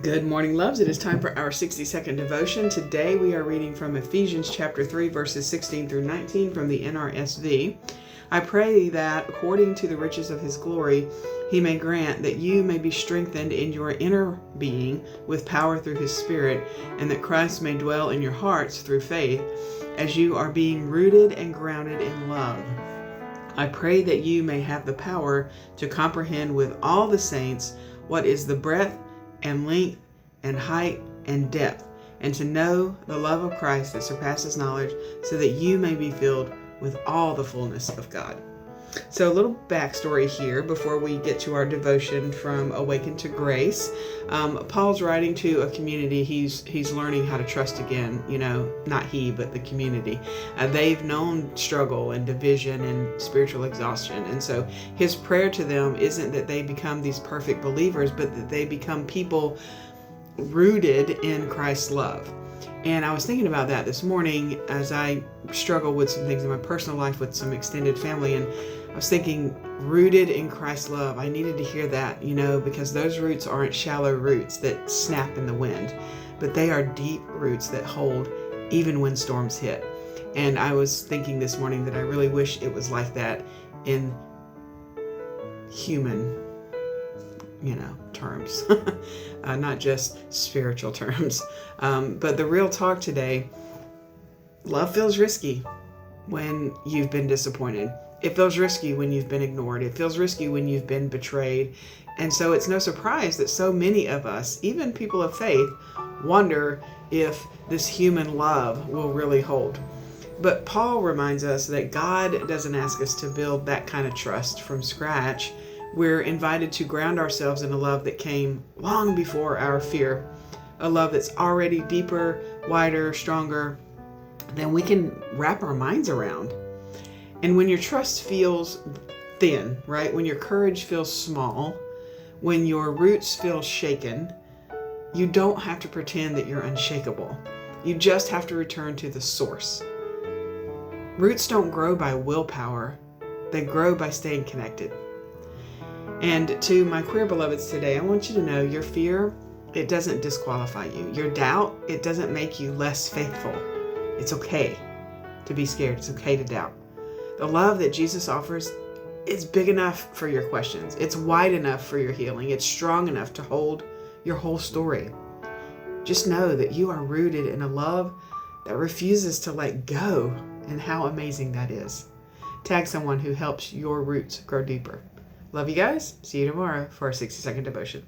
Good morning, loves. It is time for our 60-second devotion. Today we are reading from Ephesians chapter 3, verses 16 through 19 from the NRSV. I pray that, according to the riches of his glory, he may grant that you may be strengthened in your inner being with power through his Spirit, and that Christ may dwell in your hearts through faith, as you are being rooted and grounded in love. I pray that you may have the power to comprehend with all the saints what is the breadth and length and height and depth, and to know the love of Christ that surpasses knowledge, so that you may be filled with all the fullness of God. So a little backstory here before we get to our devotion from Awaken to Grace. Paul's writing to a community. He's learning how to trust again. Not he, but the community. They've known struggle and division and spiritual exhaustion. And so his prayer to them isn't that they become these perfect believers, but that they become people rooted in Christ's love. And I was thinking about that this morning as I struggle with some things in my personal life with some extended family, and I was thinking, rooted in Christ's love. I needed to hear that, because those roots aren't shallow roots that snap in the wind, but they are deep roots that hold even when storms hit. And I was thinking this morning that I really wish it was like that in human terms, not just spiritual terms. But the real talk today, love feels risky when you've been disappointed. It feels risky when you've been ignored. It feels risky when you've been betrayed. And so it's no surprise that so many of us, even people of faith, wonder if this human love will really hold. But Paul reminds us that God doesn't ask us to build that kind of trust from scratch. We're invited to ground ourselves in a love that came long before our fear, a love that's already deeper, wider, stronger than we can wrap our minds around. And when your trust feels thin, right? When your courage feels small, when your roots feel shaken, you don't have to pretend that you're unshakable. You just have to return to the source. Roots don't grow by willpower. They grow by staying connected. And to my queer beloveds today, I want you to know your fear, it doesn't disqualify you. Your doubt, it doesn't make you less faithful. It's okay to be scared. It's okay to doubt. The love that Jesus offers is big enough for your questions. It's wide enough for your healing. It's strong enough to hold your whole story. Just know that you are rooted in a love that refuses to let go, and how amazing that is. Tag someone who helps your roots grow deeper. Love you guys. See you tomorrow for our 60-second devotion.